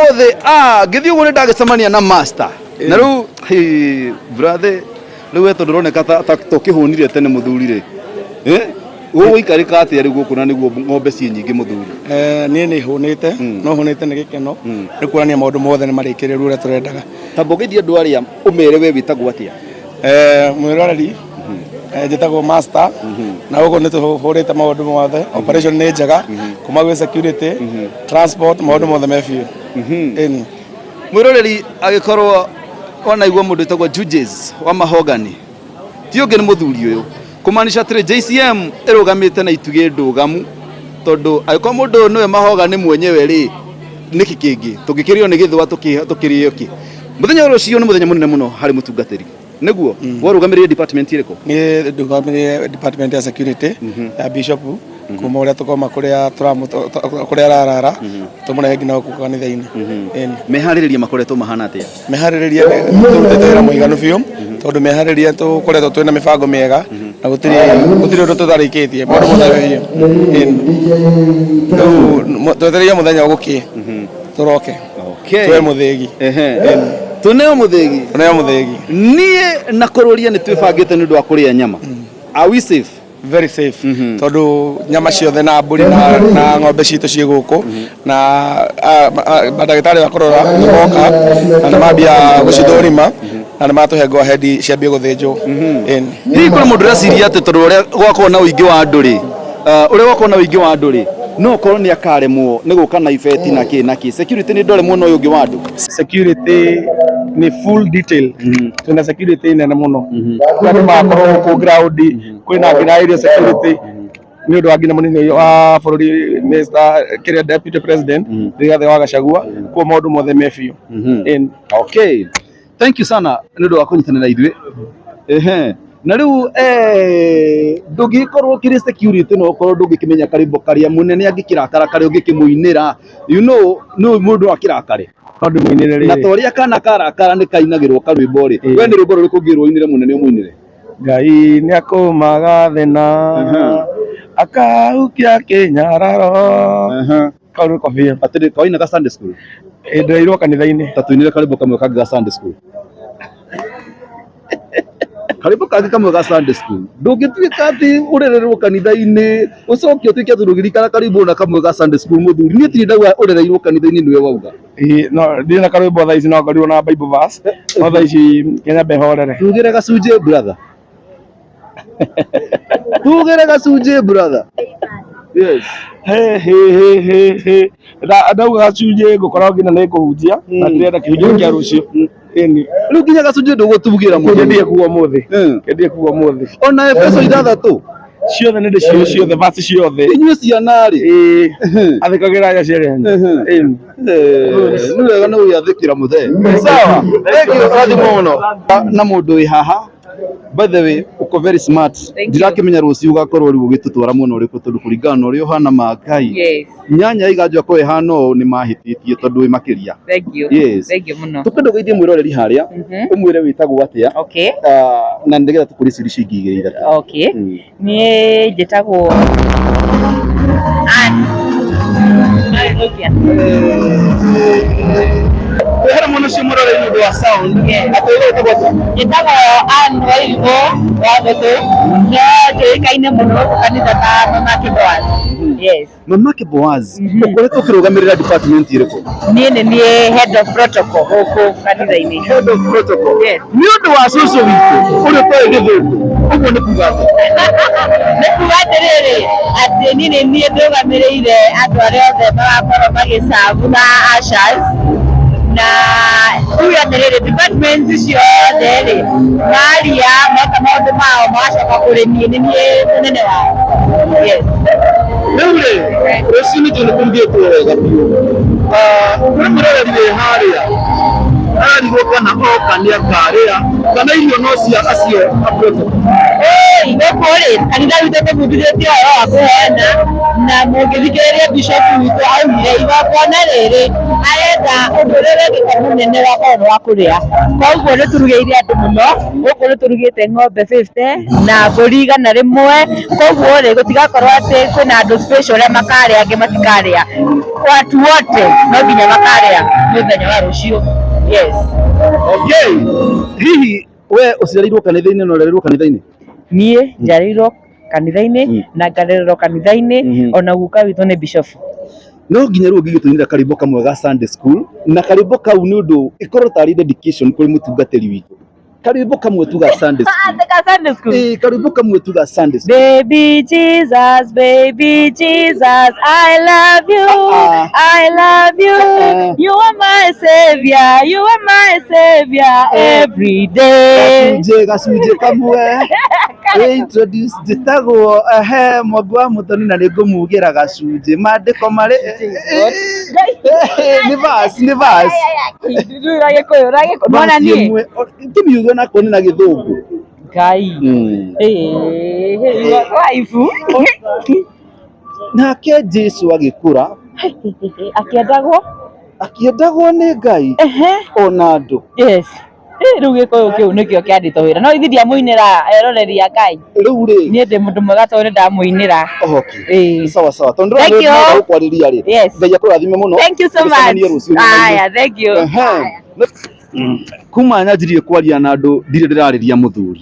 Umothe githio gure ndagicemania na master na riu brother riu weto ndoroneka ta tukihunire tene muthuri ri Uikarika atia riu guku na niguo ng'ombe ci nyingi muthuri nie ni hunite no hunite ni gikeno ni kuonania maundu mothe ni marikiriru uria turendaga tambogithia andu aria umere we witagwo atia mwiroreri njitagwo master na ugo ni tuhurite maundu mothe operation ni njega kuma gwi security transport maundu mothe mefiu mwiroreri agikorwo onaigua mundu itagwo Judges wa Mahogany ti ungi ni muthuri uyu kumanisha tire JCM irugamite na ituge ndugamu tondu aiko mundu niwe Mahogany mwenyewe ri niki kingi tugikirio ni githwa tukirio ki muthenya ucio ni muthenya munene muno hari mutungatiri niguo warugamirire department iriko ni ndugamirire department ya security ya bishop kuma uria tukoma kuria kuria rarara tumune ngina ku kanitha-ini mehaririria makoretwo mahana atia mehaririria tutera muiganu biu tondu mehaririria tukoretwo twina mibango miega na gutiri undu tutarikitie maundu mothe twetereire muthenya uguki turoke twe muthigi tuneo muthigi nie na kururia ni twibangite ni ndu wa kuria nyama are we safe very safe tondu nyama ciothe na mburi na ng'ombe citu ci guku na madagitari bakorora ni moka na mambia gucithurima na ni matuhe go ahead ciambie guthinjwo ni kuna mundu reciria ati tondu uria gwakwo na uingi wa andu ri uria gwakwo na uingi wa andu ri no korwo ni akaremwo ni guka na ifeti na ki security ni ndore muno uingi wa andu security ni full detail tuna security nene muno kandi makorwo ku ground kwina ngina area security ni undu wangina munini wa bururi Mr. Kiria Deputy President Rigathi wa Gachagua kwa maundu mothe mefiu okay thank you sana ni undu wa kunyitanira ithui na riu ndugikorwo kiri security no korwo ndungikimenya karimbo karia munene angikirakara kari ungikimuinira you know no mundu akirakare tondu muinire na toria kana karakara ni kainagirwo karwimbo ri we ni rwimbo ruriku ngirwo inire munene umuinire Ngai ni akumaga thina akaukia kinyararo kauru kofia atiri kaina ka Sunday school ndirwo kanitha-ini tatuinire karimbo kamwe ka Sunday school karimbo kamwe ka Sunday school ndungituika ati urererwo kanitha-ini ucoke utuike turugirikana karimbo na kamwe ka Sunday school muthuri ni tirindaga urereirwo kanitha-ini niwe wauga no ndina karimbo thaa ici no ngarirwo na Bible verse no thaa ici Kenya behorere tugire gacunje brother tugire gacunje brother yes ndauga gacunje ngukorwo ngina ni kuhunjia na ndirenda kihunjio kia rucio riu nginya gacunje ndugutubugira muthuri kendie kuwa muthi ona Efeso 6 ciothe ni ndicio ciothe vasi ciothe inyuĩ ciana ri athikagira aya ciere ni wega ni uyathikira muthe sawa thikira muno na mundu wi haha by the way uko very smart ndirakimenya rucio ugakorwo riu gitutwara muno uriku tondu kuringana uri uhana makai nyanya iganjwa ko ihano ni mahititie tondu wi makiria thank you muno tukendo geithie mwiroreri haria umwire witagwo atia okay na ndigetha tukuri ciri cingigirira okay nie njitagwo Hera muno cio mwiroreri ndu wa sound atwire witagwo njitagwo Wairigo wa Guthu no njuikaine muno kanitha ta Mama Boaz Mama Boaz ukoretwo ukirugamirira department iriku ni head of protocol huko kanitha-ini head of protocol ni undu wa cucu witu uri toy githungu uguo ni kuga riri ati ni ndugamirire andu aria othe magakorwo magicabu na ashas na tuya ndirire department ciothe ri maria moka maundu mao magacoka kuri nie ni munene wao riu ri rucio ni tundu kumbie tu wega biu kuri mwiroreri wi haria ararigwo kana oka nĩ akarĩa kana irio no cia acio aprotocol. Gũkũ-rĩ kanitha witũ tũbundithĩtio ũhoro wa kũheana, na mũngĩthikĩrĩria bishop witũ augire igongona rĩrĩ arenda ũndũ ũrĩa wĩkĩka mũnene wakorwo nĩ wa kũrĩa. Koguo nĩ turugĩire andũ mũno, gũkũ nĩ turugĩte ng'ombe 50 na mbũri 100. Koguo-rĩ gũtigakorwo atĩ kwĩna andũ special arĩa makarĩa angĩ matikarĩa. Watu wote no nginya makarĩa mũthenya wa rũciũ. Yes. Okay. Hihi we ũciarĩirwo kanitha-inĩ na ũrererwo kanitha-inĩ? Niĩ njarĩirwo kanitha-inĩ na ngarererwo kanitha-inĩ, ona guka witũ nĩ bishop. No nginya rĩu ũngĩgĩtũnyira karimbo kamwe ga Sunday school, na karimbo kau nĩ ũndũ ikorwo tarĩ dedication kũrĩ mũtungatĩri witũ. Karimbo kamwe tu ga Sunday school. Sunday school. Karimbo kamwe tu ga Sunday school. Baby Jesus, I love you, I love you. You are my savior, you are my savior every day. Gacunjĩ kamwe. Introduce njĩtagwo Mwangi wa Mũthoni na nĩngũmugĩra gacunjĩ mandĩko marĩ nĩ verse. Mwana niĩ tũmiuge nakwo nĩ na Gĩthũngũ. Ngai. Waifu. Nake Jesũ agĩkũra akĩendagwo nĩ Ngai ona andũ. Yes. Rĩu Gĩkũyũ kĩu nĩkĩo kĩandĩtwo wĩra. No ithuĩ ndiamũinĩra eroreri a Ngai. Rĩu rĩ niĩ ndĩ mũndũ mwega tondũ ndamũinĩra. Okay. Sawa tondũ rĩu gũkwarĩria rĩ. Ngai akũrathime mũno. Thank you so much. Aya, thank you. Kuma nyanjirie kwaria na andũ ndirĩ ndĩrarĩria mũthuri.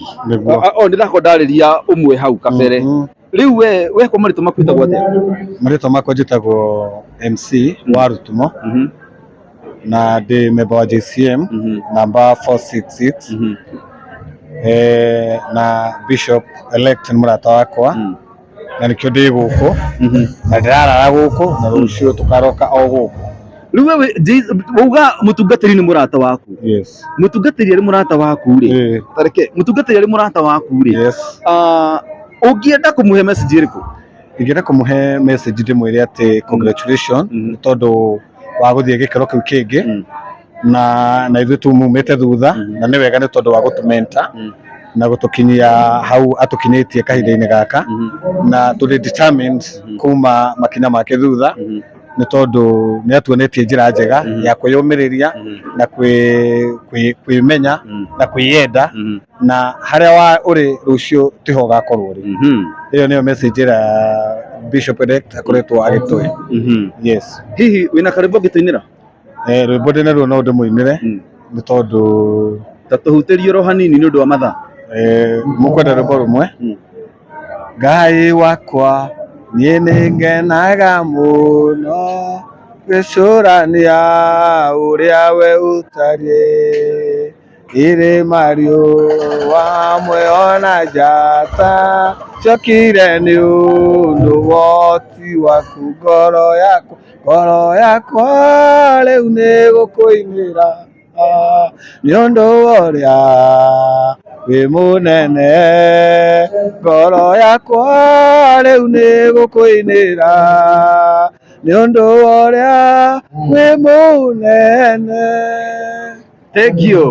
Ndĩrakorwo ndarĩria ũmwe hau kabere. Rĩu we kwa marĩtwa maku wĩtagwo atĩa? Marĩtwa makwa njĩtagwo MC wa Rutumo na ndĩ member wa JCM number 466. Na Bishop elect nĩ mũrata wakwa na nĩkĩo ndĩ gũkũ na ndĩrarara gũkũ na rũciũ tũkaroka o gũkũ. Rĩu wewe wauga mũtungatĩri nĩ mũrata waku? Yes. Mũtungatĩri arĩ mũrata waku rĩ? Tareke mũtungatĩri arĩ mũrata waku rĩ? Yes. Ũngĩenda kũmũhe message ĩrĩkũ? Ingĩenda kũmũhe message ndĩmwĩre atĩ congratulations nĩ tondũ wa gũthiĩ gĩkĩro kĩu kĩngĩ na ithuĩ tumumĩte thutha na nĩ wega nĩ tondũ wa gũtũmenta na gũtũkinyia hau atũkinyĩtie kahinda-inĩ gaka na tũrĩ determined kuma makinya make thutha nĩ tondũ nĩ atuonetie njĩra njega ya kwĩyũmĩrĩria na kwĩmenya na kwĩyenda na harĩa ũrĩ rũciũ tiho ũgakorwo ũrĩ. Ĩyo nĩyo message ĩrĩa Bishop elect akoretwo agĩtũhe. Yes. Hihi wĩna karĩmbo ngĩtũinĩra? Rwĩmbo ndĩ naruo no ndĩmũinĩre nĩ tondũ ta tũhutĩrie ro hanini nĩ ũndũ wa mathaa. Mũkwenda rwĩmbo rũmwe? Ngai wakwa niĩ nĩ ngenaga mũno gĩcũrania ũrĩa we ũtariĩ irĩma riũa mwĩona njata ciokire nĩ ũndũ woti waku ngoro yakwa rĩu nĩ gũkũinĩra nĩ ũndũ ũrĩa wĩ mũnene ngoro yakwa rĩu nĩ gũkũinĩra nĩ ũndũ ũrĩa wĩ mũnene. Thank you.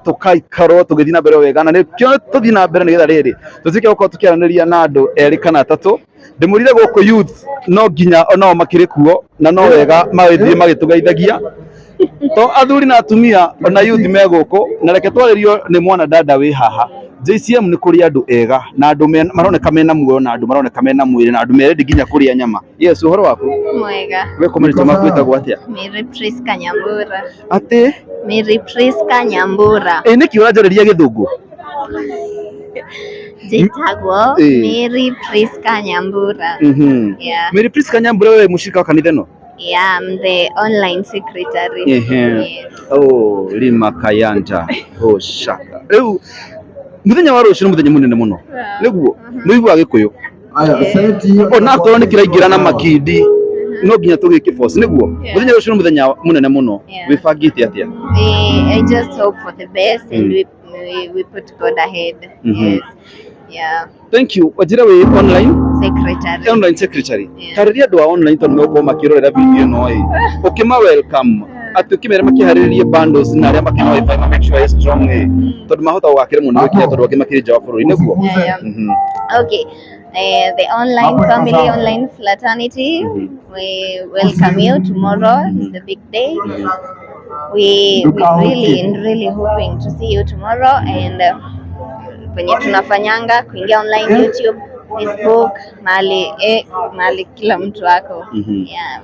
Tũkaikarwo tũgĩthiĩ na mbere wega na nĩkĩo tũthiĩ na mbere nĩgetha rĩrĩ tũtuĩke gũkorwo tũkĩaranĩria na andũ erĩ kana atatũ. Ndĩmũrire gũkũ youth no nginya onao makĩrĩ kuo na no wega magĩthiĩ magĩtũgeithagia to athuri na atumia ona youth me gũkũ na reke twarĩrio nĩ mwana dada wĩ haha. JCM nĩ kũrĩ andũ ega na andũ maroneka mena muoyo na andũ maroneka mena mwĩrĩ na andũ merendi nginya kũrĩa nyama. Yes, ũhoro waku? Mwega. We marĩtwa maku wĩtagwo atĩa? Mary Priska Nyambura. Atĩ? Mary Priska Nyambura. Nĩkĩ ũranjarĩria Gĩthũngũ? Njĩtagwo Mary Priska Nyambura. Yeah. Mary Priska Nyambura wewe mũcirika wa kanitha ĩno? Yeah, I'm the online secretary. Yes. Oh, Lima Kayanja. Oh, shaka. Rĩu muthenya wa rũciũ nĩ muthenya mũnene mũno. Nĩguo nĩ igua Gĩkũyũ. Ona korwo nĩ kĩraingĩra na makindi no nginya tũgĩke force nĩguo. Muthenya rũciũ nĩ muthenya mũnene mũno. Wĩbangĩte atĩa? I just hope for the best and we put God ahead. Yes. Yeah. Thank you. Wajira wĩ online secretary. Online secretary. Tarĩria andũ a online tondũ no gũkorwo makĩrorera video ĩno ĩ. Ũkĩma welcome. atukimere makihaririye bundles na aria makina wifi ma make sure is strong tondu mahota gwakire mundu kia tondu wake makiri jawa bũrũri niguo. Okay. The online family, online fraternity, we welcome you. Tomorrow is the big day. We really hoping to see you tomorrow, and kwenye tunafanyanga kuingia online YouTube, Facebook, mali kila mtu wako. Yeah,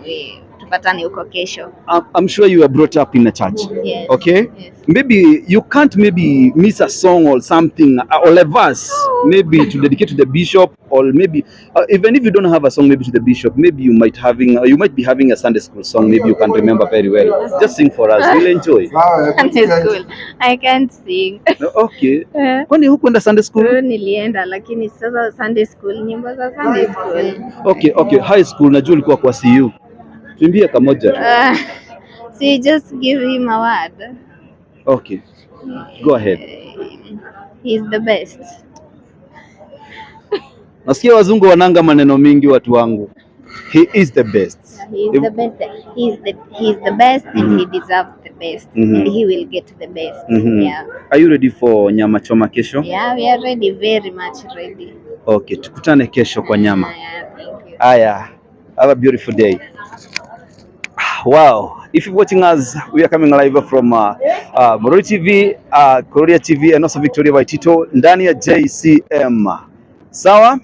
tupatane huko kesho. I'm sure you were brought up in a church. Yes. Okay? Yes. Maybe you can't miss a song or something or a verse maybe to dedicate to the bishop, or maybe even if you don't have a song maybe to the bishop, maybe you might be having a Sunday school song maybe you can remember very well. Just sing for us. We'll enjoy. Sunday school. I can't sing. Okay. Kwani hukwenda Sunday school? Nilienda lakini sasa Sunday school, nyimbo za Sunday school. Okay. High school najua ulikuwa kwa CU. Tuimbie kamoja tu. So you just give him a word. Okay. Go ahead. He's the best. Nasikia wazungu wananga maneno mingi watu wangu. He is the best. He is the best. He's the best and he deserves the best. And he will get the best. Yeah. Are you ready for nyama choma kesho? Yeah, we are ready, very much ready. Okay, tukutane kesho kwa nyama. Yeah, thank you. Aya. Have a beautiful day. Wow. If you're watching us, we are coming live from Murori TV, Kuroria TV and also Victoria Waitito ndani ya JCM. Sawa?